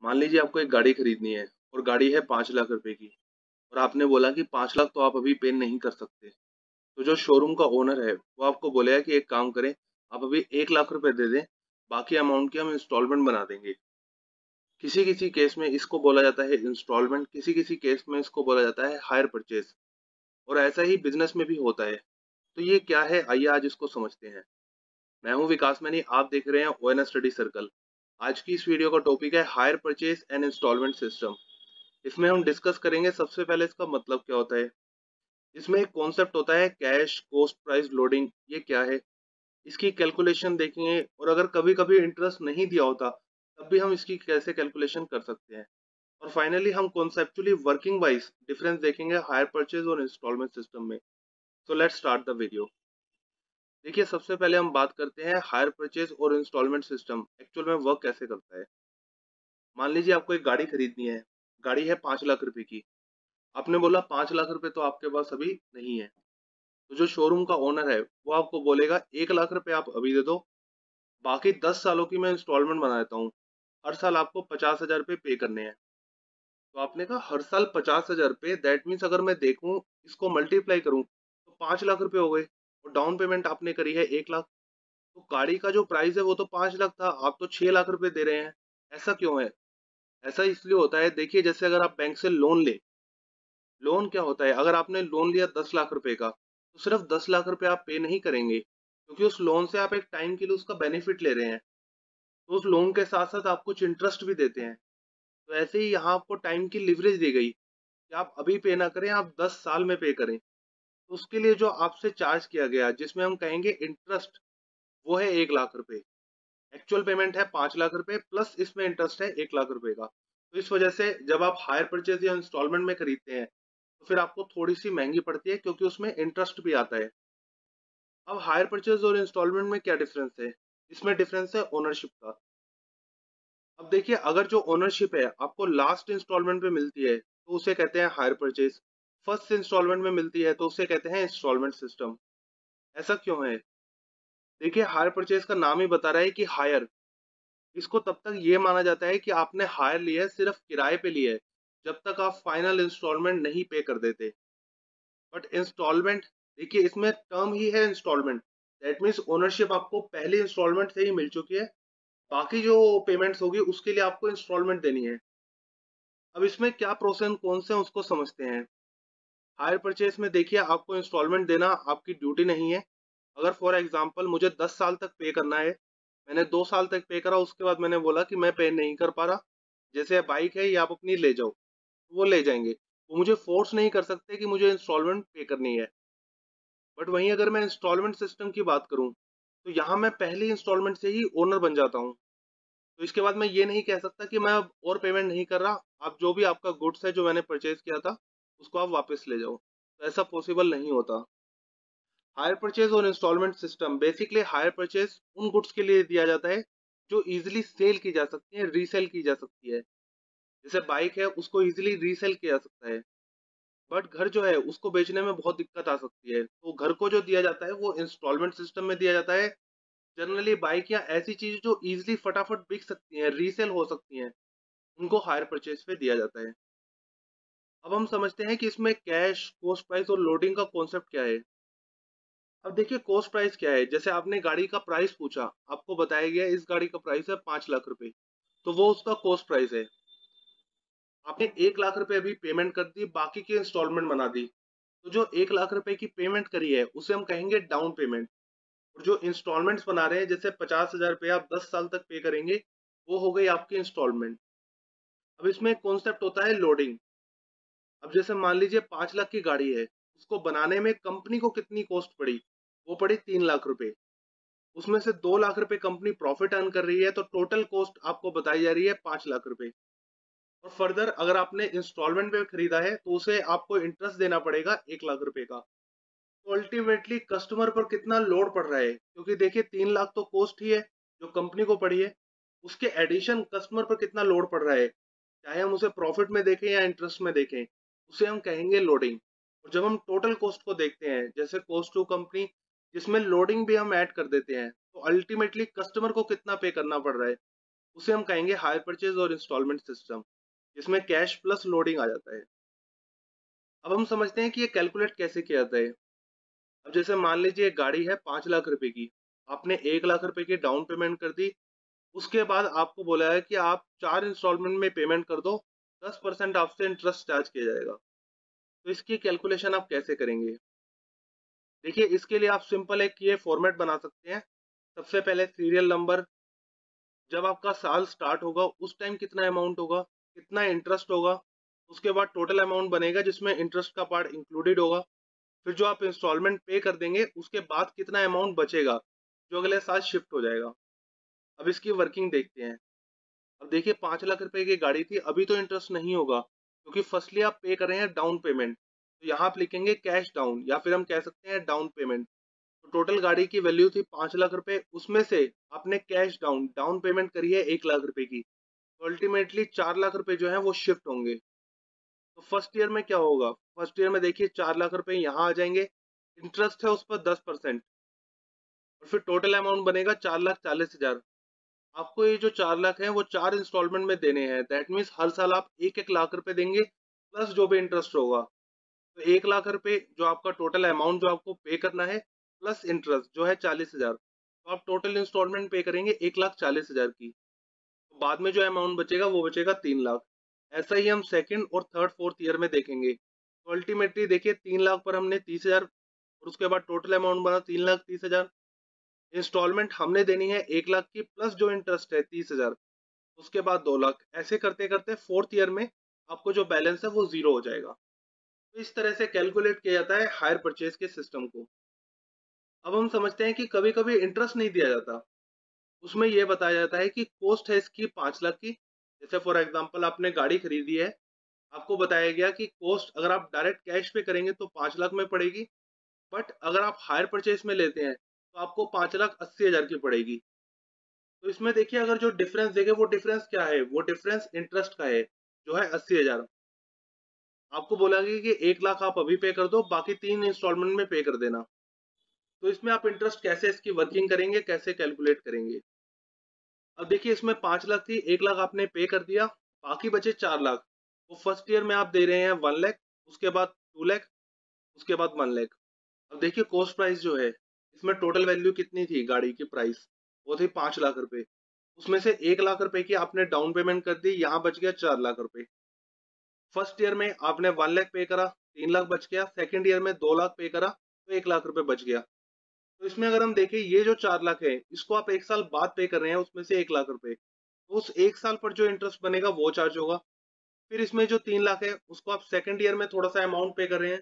मान लीजिए आपको एक गाड़ी खरीदनी है और गाड़ी है 5 लाख रुपए की और आपने बोला कि 5 लाख तो आप अभी पे नहीं कर सकते। तो जो शोरूम का ओनर है वो आपको बोलेगा कि एक काम करें, आप अभी 1 लाख रुपए दे दें, बाकी अमाउंट की हम इंस्टॉलमेंट बना देंगे। किसी किसी केस में इसको बोला जाता है इंस्टॉलमेंट, किसी किसी केस में इसको बोला जाता है हायर परचेज। और ऐसा ही बिजनेस में भी होता है। तो ये क्या है, आइए आज इसको समझते हैं। मैं हूं विकास मैनी, आप देख रहे हैं ओएन स्टडी सर्कल। आज की इस वीडियो का टॉपिक है hire purchase and instalment system. इसमें हम डिस्कस करेंगे सबसे पहले इसका मतलब क्या होता है। इसमें एक कॉन्सेप्ट होता है कैश कॉस्ट प्राइस लोडिंग, ये क्या है, इसकी कैलकुलेशन देखेंगे। और अगर कभी कभी इंटरेस्ट नहीं दिया होता तब भी हम इसकी कैसे कैलकुलेशन कर सकते हैं। और फाइनली हम कॉन्सेप्चुअली वर्किंग वाइज डिफरेंस देखेंगे हायर परचेज और इंस्टॉलमेंट सिस्टम में। So let's start the video. देखिए, सबसे पहले हम बात करते हैं हायर परचेज और इंस्टॉलमेंट सिस्टम एक्चुअल में वर्क कैसे करता है। मान लीजिए आपको एक गाड़ी खरीदनी है, गाड़ी है 5 लाख रुपए की। आपने बोला 5 लाख रुपए तो आपके पास अभी नहीं है। तो जो शोरूम का ओनर है वो आपको बोलेगा 1 लाख रुपए आप अभी दे दो, बाकी 10 सालों की मैं इंस्टॉलमेंट बना देता हूँ। हर साल आपको 50 हजार रुपये पे करने हैं। तो आपने कहा हर साल 50 हजार रुपये, दैट मीन्स अगर मैं देखूं इसको मल्टीप्लाई करूं तो 5 लाख रुपए हो गए। और डाउन पेमेंट आपने करी है 1 लाख। तो गाड़ी का जो प्राइस है वो तो 5 लाख था, आप तो 6 लाख रुपए दे रहे हैं। ऐसा क्यों है? ऐसा इसलिए होता है, देखिए जैसे अगर आप बैंक से लोन ले, लोन क्या होता है, अगर आपने लोन लिया 10 लाख रुपए का तो सिर्फ 10 लाख रुपए आप पे नहीं करेंगे, क्योंकि उस लोन से आप एक टाइम के लिए उसका बेनिफिट ले रहे हैं। तो उस लोन के साथ साथ आप कुछ इंटरेस्ट भी देते हैं। तो ऐसे ही यहाँ आपको टाइम की लिवरेज दी गई कि आप अभी पे ना करें, आप 10 साल में पे करें। तो उसके लिए जो आपसे चार्ज किया गया जिसमें हम कहेंगे इंटरेस्ट, वो है 1 लाख रुपए। एक्चुअल पेमेंट है 5 लाख रुपए प्लस इसमें इंटरेस्ट है 1 लाख रुपए का। तो इस वजह से जब आप हायर परचेज या इंस्टॉलमेंट में खरीदते हैं तो फिर आपको थोड़ी सी महंगी पड़ती है, क्योंकि उसमें इंटरेस्ट भी आता है। अब हायर परचेज और इंस्टॉलमेंट में क्या डिफरेंस है? इसमें डिफरेंस है ओनरशिप का। अब देखिए, अगर जो ओनरशिप है आपको लास्ट इंस्टॉलमेंट पे मिलती है तो उसे कहते हैं हायर परचेज। फर्स्ट इंस्टॉलमेंट में मिलती है तो उसे कहते हैं इंस्टॉलमेंट सिस्टम। ऐसा क्यों है? देखिए, हायर परचेज का नाम ही बता रहा है कि हायर, इसको तब तक ये माना जाता है कि आपने हायर लिया है, सिर्फ किराए पे लिया है, जब तक आप फाइनल इंस्टॉलमेंट नहीं पे कर देते। बट इंस्टॉलमेंट, देखिए इसमें टर्म ही है इंस्टॉलमेंट। दैट मीन्स ओनरशिप आपको पहली इंस्टॉलमेंट से ही मिल चुकी है, बाकी जो पेमेंट्स होगी उसके लिए आपको इंस्टॉलमेंट देनी है। अब इसमें क्या प्रोस एंड कॉन्स हैं उसको समझते हैं। हायर परचेज में देखिए आपको इंस्टॉलमेंट देना आपकी ड्यूटी नहीं है। अगर फॉर एग्जांपल मुझे 10 साल तक पे करना है, मैंने 2 साल तक पे करा, उसके बाद मैंने बोला कि मैं पे नहीं कर पा रहा, जैसे बाइक है ये आप अपनी ले जाओ, तो वो ले जाएंगे। वो मुझे फोर्स नहीं कर सकते कि मुझे इंस्टॉलमेंट पे करनी है। बट वहीं अगर मैं इंस्टॉलमेंट सिस्टम की बात करूं तो यहाँ मैं पहली इंस्टॉलमेंट से ही ओनर बन जाता हूँ। तो इसके बाद मैं ये नहीं कह सकता कि मैं अब और पेमेंट नहीं कर रहा, आप जो भी आपका गुड्स है जो मैंने परचेज किया था उसको आप वापस ले जाओ। तो ऐसा पॉसिबल नहीं होता। हायर परचेज और instalment system, basically hire purchase उन गुड्स के लिए दिया जाता है जो इजीली सेल की जा सकती है, रीसेल की जा सकती है। जैसे बाइक है उसको इजीली रीसेल किया जा सकता है। बट घर जो है उसको बेचने में बहुत दिक्कत आ सकती है, तो घर को जो दिया जाता है वो इंस्टॉलमेंट सिस्टम में दिया जाता है। जनरली बाइक या ऐसी चीज जो इजीली फटाफट बिक सकती हैं, रीसेल हो सकती हैं, उनको हायर परचेज पे दिया जाता है। अब हम समझते हैं कि इसमें कैश कॉस्ट प्राइस और लोडिंग का कॉन्सेप्ट क्या है। अब देखिए, कॉस्ट प्राइस क्या है, जैसे आपने गाड़ी का प्राइस पूछा, आपको बताया गया इस गाड़ी का प्राइस है 5 लाख रुपए, तो वो उसका कॉस्ट प्राइस है। आपने 1 लाख रुपए अभी पेमेंट कर दी, बाकी की इंस्टॉलमेंट बना दी। तो जो 1 लाख रुपए की पेमेंट करी है उसे हम कहेंगे डाउन पेमेंट। और जो इंस्टॉलमेंट्स बना रहे हैं, जैसे 50 हजार रुपये आप 10 साल तक पे करेंगे, वो हो गई आपकी इंस्टॉलमेंट। अब इसमें एक कॉन्सेप्ट होता है लोडिंग। अब जैसे मान लीजिए 5 लाख की गाड़ी है, उसको बनाने में कंपनी को कितनी कॉस्ट पड़ी? वो पड़ी 3 लाख रुपए। उसमें से 2 लाख रुपए कंपनी प्रॉफिट अर्न कर रही है, तो टोटल कॉस्ट आपको बताई जा रही है 5 लाख रुपए। और फर्दर अगर आपने इंस्टॉलमेंट पे खरीदा है तो उसे आपको इंटरेस्ट देना पड़ेगा 1 लाख रुपए का। तो अल्टीमेटली कस्टमर पर कितना लोड पड़ रहा है, क्योंकि देखिए 3 लाख तो कॉस्ट ही है जो कंपनी को पड़ी है, उसके एडिशन कस्टमर पर कितना लोड पड़ रहा है, चाहे हम उसे प्रॉफिट में देखें या इंटरेस्ट में देखें, उसे हम कहेंगे लोडिंग। और जब हम टोटल कॉस्ट को देखते हैं, जैसे कॉस्ट टू कंपनी, जिसमें लोडिंग भी हम ऐड कर देते हैं, तो अल्टीमेटली कस्टमर को कितना पे करना पड़ रहा है, उसे हम कहेंगे हायर परचेज और इंस्टॉलमेंट सिस्टम, जिसमें कैश प्लस लोडिंग आ जाता है। अब हम समझते हैं कि ये कैलकुलेट कैसे किया जाता है। अब जैसे मान लीजिए एक गाड़ी है 5 लाख रुपए की, आपने 1 लाख रुपए की डाउन पेमेंट कर दी। उसके बाद आपको बोला है कि आप 4 इंस्टॉलमेंट में पेमेंट कर दो, 10% आपसे इंटरेस्ट चार्ज किया जाएगा। तो इसकी कैलकुलेशन आप कैसे करेंगे? देखिए, इसके लिए आप सिंपल एक ये फॉर्मेट बना सकते हैं। सबसे पहले सीरियल नंबर, जब आपका साल स्टार्ट होगा उस टाइम कितना अमाउंट होगा, कितना इंटरेस्ट होगा, उसके बाद टोटल अमाउंट बनेगा जिसमें इंटरेस्ट का पार्ट इंक्लूडेड होगा। फिर जो आप इंस्टॉलमेंट पे कर देंगे उसके बाद कितना अमाउंट बचेगा, जो अगले साल शिफ्ट हो जाएगा। अब इसकी वर्किंग देखते हैं। अब देखिए 5 लाख रुपए की गाड़ी थी, अभी तो इंटरेस्ट नहीं होगा क्योंकि फर्स्टली आप पे कर रहे हैं डाउन पेमेंट। तो यहाँ आप लिखेंगे कैश डाउन या फिर हम कह सकते हैं डाउन पेमेंट। तो टोटल गाड़ी की वैल्यू थी 5 लाख रुपए, उसमें से आपने कैश डाउन डाउन पेमेंट करी है 1 लाख रुपए की। तो अल्टीमेटली 4 लाख रुपए जो है वो शिफ्ट होंगे। तो फर्स्ट ईयर में क्या होगा? फर्स्ट ईयर में देखिए 4 लाख रुपए यहाँ आ जाएंगे, इंटरेस्ट है उस पर 10%, और फिर टोटल अमाउंट बनेगा 4,40,000। आपको ये जो 4 लाख है वो 4 इंस्टॉलमेंट में देने हैं। दैट मीन्स हर साल आप 1-1 लाख रुपए देंगे प्लस जो भी इंटरेस्ट होगा। तो 1 लाख रुपए जो आपका टोटल अमाउंट जो आपको पे करना है, प्लस इंटरेस्ट जो है 40,000। तो आप टोटल इंस्टॉलमेंट पे करेंगे 1,40,000 की। तो बाद में जो अमाउंट बचेगा वो बचेगा 3 लाख। ऐसा ही हम सेकंड और थर्ड फोर्थ ईयर में देखेंगे। तो अल्टीमेटली देखिए 3 लाख पर हमने 30,000, और उसके बाद टोटल अमाउंट बना 3,30,000। इंस्टॉलमेंट हमने देनी है 1 लाख की, प्लस जो इंटरेस्ट है 30,000, उसके बाद 2 लाख। ऐसे करते करते फोर्थ ईयर में आपको जो बैलेंस है वो जीरो हो जाएगा। तो इस तरह से कैलकुलेट किया जाता है हायर परचेज के सिस्टम को। अब हम समझते हैं कि कभी कभी इंटरेस्ट नहीं दिया जाता। उसमें यह बताया जाता है कि कॉस्ट है इसकी 5 लाख की। जैसे फॉर एग्जांपल आपने गाड़ी खरीदी है, आपको बताया गया कि कॉस्ट अगर आप डायरेक्ट कैश पे करेंगे तो 5 लाख में पड़ेगी, बट अगर आप हायर परचेज में लेते हैं तो आपको 5,80,000 की पड़ेगी। तो इसमें देखिए अगर जो डिफरेंस देखे वो डिफरेंस क्या है, वो डिफरेंस इंटरेस्ट का है, जो है 80,000। आपको बोला गया कि 1 लाख आप अभी पे कर दो, बाकी 3 इंस्टॉलमेंट में पे कर देना। तो इसमें आप इंटरेस्ट कैसे इसकी वर्किंग करेंगे, कैसे कैलकुलेट करेंगे? अब देखिए इसमें 5 लाख थी, 1 लाख आपने पे कर दिया, बाकी बचे 4 लाख। वो फर्स्ट ईयर में आप दे रहे हैं 1 लाख, उसके बाद 2 लाख, उसके बाद 1 लाख। अब देखिए कॉस्ट प्राइस जो है, इसमें टोटल वैल्यू कितनी थी गाड़ी की प्राइस, वो थी 5 लाख रुपए। उसमें से 1 लाख रुपए की आपने डाउन पेमेंट कर दी, यहाँ बच गया 4 लाख रुपए। फर्स्ट ईयर में आपने 1 लाख पे करा, 3 लाख बच गया। सेकंड ईयर में 2 लाख पे करा, तो 1 लाख रुपए बच गया। तो इसमें अगर हम देखें ये जो 4 लाख है, इसको आप 1 साल बाद पे कर रहे हैं, उसमें से 1 लाख रुपए, तो उस 1 साल पर जो इंटरेस्ट बनेगा वो चार्ज होगा। फिर इसमें जो 3 लाख है उसको आप सेकंड ईयर में थोड़ा सा अमाउंट पे कर रहे हैं।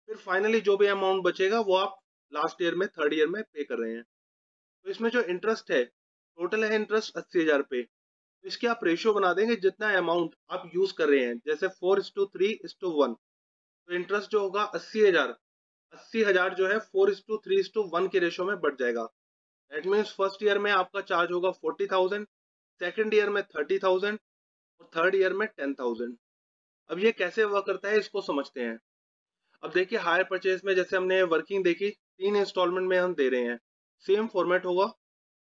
फिर फाइनली जो भी अमाउंट बचेगा वो आप लास्ट ईयर में थर्ड ईयर में पे कर रहे हैं। तो इसमें जो इंटरेस्ट है, टोटल है इंटरेस्ट 80,000 पे। तो इसके आप रेशियो बना देंगे जितना अमाउंट आप यूज कर रहे हैं, जैसे 4:3:1। तो इंटरेस्ट जो होगा 80,000, 80,000 जो है 4:3:1 के रेशियो में बढ़ जाएगा। दैट मीन्स फर्स्ट ईयर में आपका चार्ज होगा 40,000, सेकेंड ईयर में 30,000, और थर्ड ईयर में 10,000। अब ये कैसे वर्क करता है इसको समझते हैं। अब देखिए हायर परचेज में जैसे हमने वर्किंग देखी, 3 इंस्टॉलमेंट में हम दे रहे हैं, सेम फॉर्मेट होगा।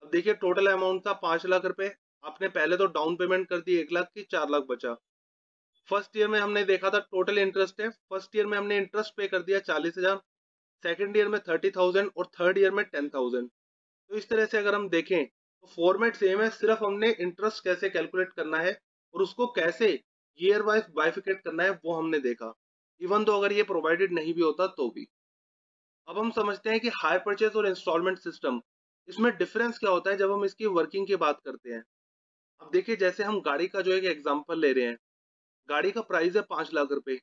अब देखिए टोटल अमाउंट था 5 लाख रुपए, आपने पहले तो डाउन पेमेंट कर दी 1 लाख की, 4 लाख बचा। फर्स्ट ईयर में हमने देखा था टोटल इंटरेस्ट है, फर्स्ट ईयर में हमने इंटरेस्ट पे कर दिया 40,000, सेकेंड ईयर में 30,000, और थर्ड ईयर में 10,000। तो इस तरह से अगर हम देखें तो फॉर्मेट सेम है, सिर्फ हमने इंटरेस्ट कैसे कैलकुलेट करना है और उसको कैसे ईयर वाइज बाइफिकेट करना है वो हमने देखा, इवन तो अगर ये प्रोवाइडेड नहीं भी होता तो भी। अब हम समझते हैं कि हायर परचेज और इंस्टॉलमेंट सिस्टम, इसमें डिफरेंस क्या होता है जब हम इसकी वर्किंग की बात करते हैं। अब देखिए जैसे हम गाड़ी का जो एक एग्जांपल ले रहे हैं, गाड़ी का प्राइस है 5 लाख रुपए,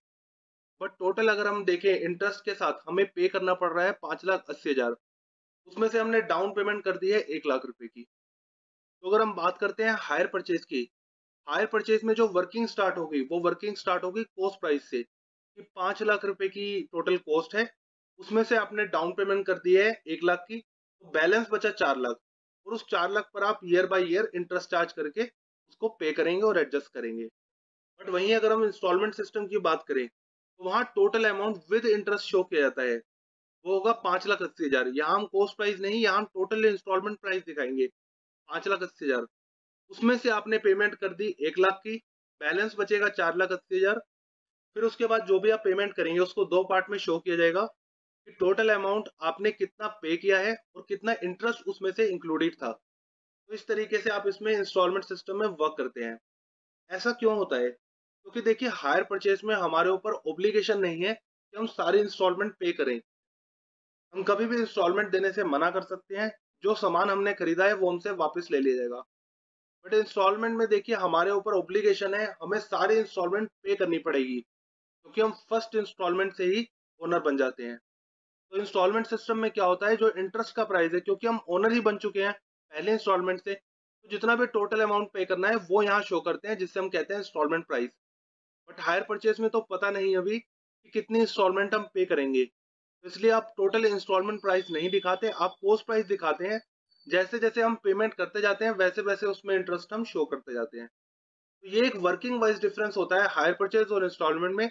बट टोटल अगर हम देखें इंटरेस्ट के साथ हमें पे करना पड़ रहा है 5,80,000। उसमें से हमने डाउन पेमेंट कर दी है 1 लाख रुपए की। तो अगर हम बात करते हैं हायर परचेज की, हायर परचेज में जो वर्किंग स्टार्ट होगी वो वर्किंग स्टार्ट होगी कॉस्ट प्राइस से, कि 5 लाख रुपए की टोटल कॉस्ट है, उसमें से आपने डाउन पेमेंट कर दी है 1 लाख की, तो बैलेंस बचा 4 लाख, और उस 4 लाख पर आप year by year interest charge करके उसको पे करेंगे और एडजस्ट करेंगे। बट वहीं अगर हम इंस्टॉलमेंट सिस्टम की बात करें तो वहाँ total amount with interest show किया जाता है, वो होगा 5,80,000। यहाँ हम कॉस्ट प्राइस नहीं, यहाँ हम टोटल इंस्टॉलमेंट प्राइस दिखाएंगे 5,80,000। उसमें से आपने पेमेंट कर दी 1 लाख की, बैलेंस बचेगा 4,80,000। फिर उसके बाद जो भी आप पेमेंट करेंगे उसको 2 पार्ट में शो किया जाएगा कि टोटल अमाउंट आपने कितना पे किया है और कितना इंटरेस्ट उसमें से इंक्लूडेड था। तो इस तरीके से आप इसमें इंस्टॉलमेंट सिस्टम में वर्क करते हैं। ऐसा क्यों होता है? क्योंकि देखिए हायर परचेज में हमारे ऊपर ऑब्लिगेशन नहीं है कि हम सारी इंस्टॉलमेंट पे करें। हम कभी भी इंस्टॉलमेंट देने से मना कर सकते हैं। जो सामान हमने खरीदा है वो हमसे वापस ले लिया जाएगा। बट इंस्टॉलमेंट में देखिए हमारे ऊपर ऑब्लिगेशन है, हमें सारी इंस्टॉलमेंट पे करनी पड़ेगी, क्योंकि हम फर्स्ट इंस्टॉलमेंट से ही ओनर बन जाते हैं। तो इंस्टॉलमेंट सिस्टम में क्या होता है, जो इंटरेस्ट का प्राइस है, क्योंकि हम ओनर ही बन चुके हैं पहले इंस्टॉलमेंट से, तो जितना भी टोटल अमाउंट पे करना है वो यहाँ शो करते हैं, जिससे हम कहते हैं instalment price. But hire purchase में तो पता नहीं अभी कि कितनी इंस्टॉलमेंट हम पे करेंगे, तो इसलिए आप टोटल इंस्टॉलमेंट प्राइस नहीं दिखाते, आप कॉस्ट प्राइस दिखाते हैं। जैसे जैसे हम पेमेंट करते जाते हैं वैसे वैसे उसमें इंटरेस्ट हम शो करते जाते हैं। तो ये एक वर्किंग वाइज डिफरेंस होता है हायर परचेज और इंस्टॉलमेंट में।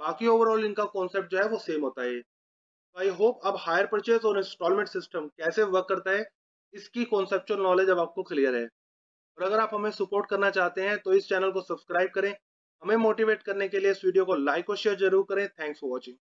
बाकी ओवरऑल इनका कॉन्सेप्ट जो है वो सेम होता है। आई होप अब हायर परचेज और इंस्टॉलमेंट सिस्टम कैसे वर्क करता है, इसकी कॉन्सेप्चुअल नॉलेज अब आपको क्लियर है। और अगर आप हमें सपोर्ट करना चाहते हैं तो इस चैनल को सब्सक्राइब करें। हमें मोटिवेट करने के लिए इस वीडियो को लाइक और शेयर जरूर करें। Thanks for watching.